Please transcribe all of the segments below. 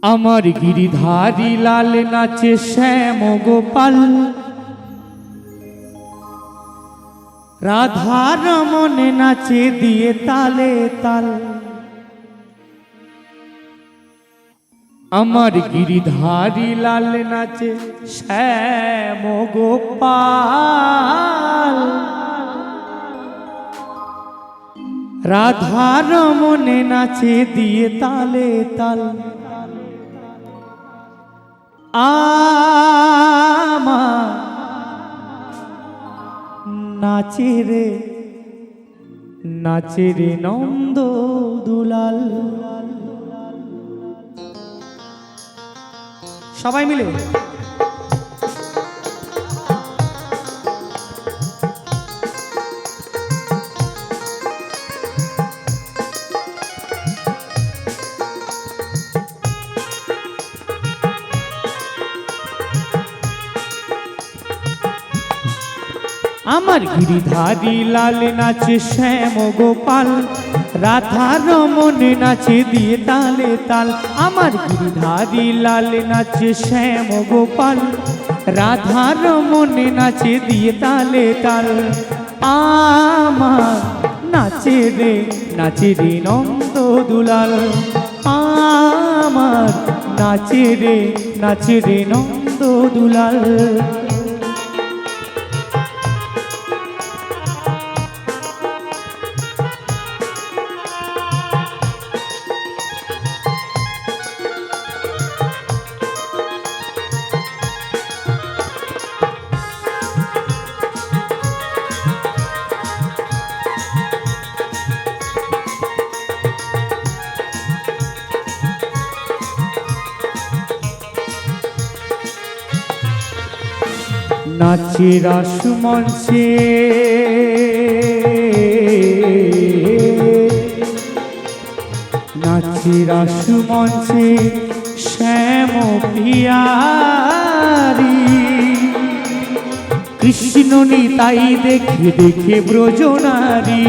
আমার গিরিধারী লাল নাচে শ্যাম গোপাল, রাধা রমন নাচে দিয়ে তালে তাল। আমার গিরিধারী লাল নাচে শ্যাম গোপাল, রাধা রমন নাচে দিয়ে তালে তাল। আমার নাচে রে নন্দ দুলাল। সবাই মিলে আমার গিরিধারী লাল নাচে শ্যাম গোপাল, রাধা রমন নাচে দিয়ে তালে তাল। আমার গিরিধারী লাল নাচে শ্যাম গোপাল, রাধা রমন নাচে দিয়ে তালে তাল। আমার নাচে রে নন্দ দুলাল। আমার নাচে রে নন্দ দুলাল। নাচে রাসমঞ্চে নাচে রাসমঞ্চে শ্যাম পিয়ারি, কৃষ্ণ নিতাই দেখে দেখে ব্রজনারী।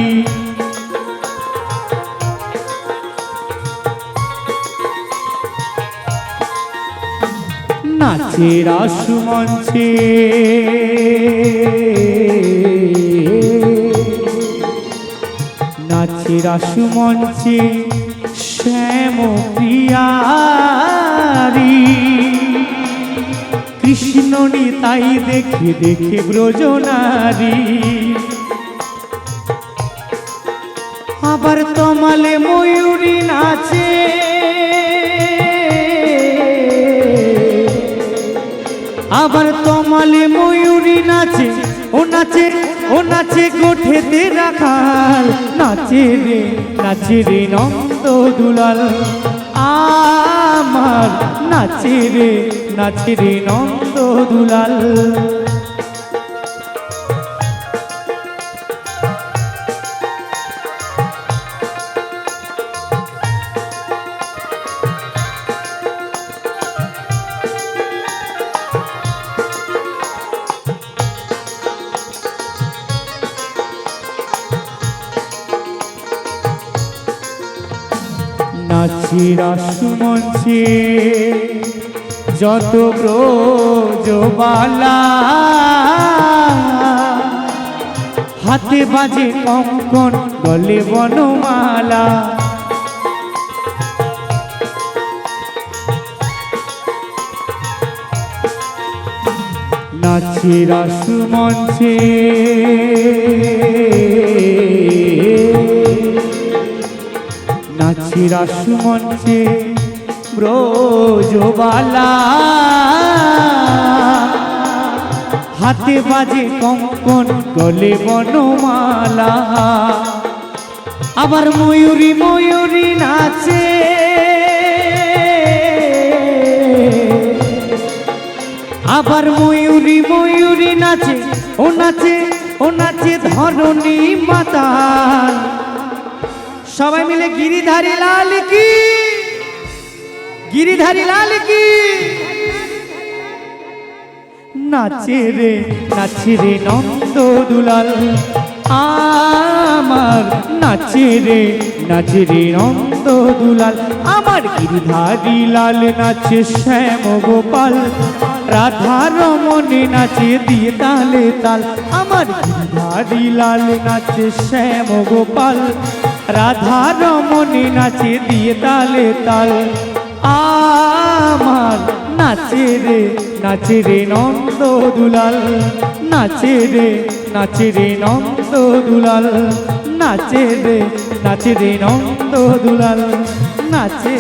নাচে রাসমঞ্চে নাচে রাসমঞ্চে শ্যাম প্রিয়ারি, কৃষ্ণ নিতাই দেখে দেখে ব্রজনারী। আবার তমালে ময়ূরী নাচে, আবার তমালে ময়ূরী নাচে, ও নাচে গোঠেতে রাখাল। নাচে রে নন্দ দুলাল। আমার নাচে রে নন্দ দুলাল। নাচে রাসমঞ্চে যত ব্রজবালা, হাতে বাজে কঙ্কণ গলে বনমালা। নাচে রাসমঞ্চে নাচে রাসমঞ্চে ব্রজবালা, হাতে বাজে কঙ্কণ গলে বনমালা। আবার ময়ূরী নাচে, আবার ময়ূরী নাচে, ও নাচে ধরণী মাতাল। সবাই মিলে গিরিধারী লাল কি, গিরিধারী লাল কি। নাচে রে নন্দ দুলাল। আমার নাচে রে নন্দ দুলাল আমার গিরিধারী লাল নাচে শ্যাম গোপাল রাধা রমণে নাচে দিয়ে তালে তাল আমার গিরিধারী লাল নাচে শ্যাম গোপাল রাধা রমণে নাচে দিয়ে তালে তাল আমার নাচে রে নন্দ দুলাল নাচে রে নন্দ দুলাল নাচে রে নন্দ দুলাল নাচে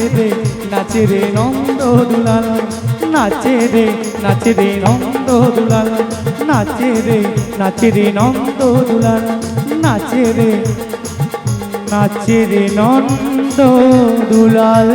রে নন্দ দুলাল নাচে রে নন্দ দুলাল নাচে রে নন্দ দুলাল নাচে রে নন্দ দুলাল।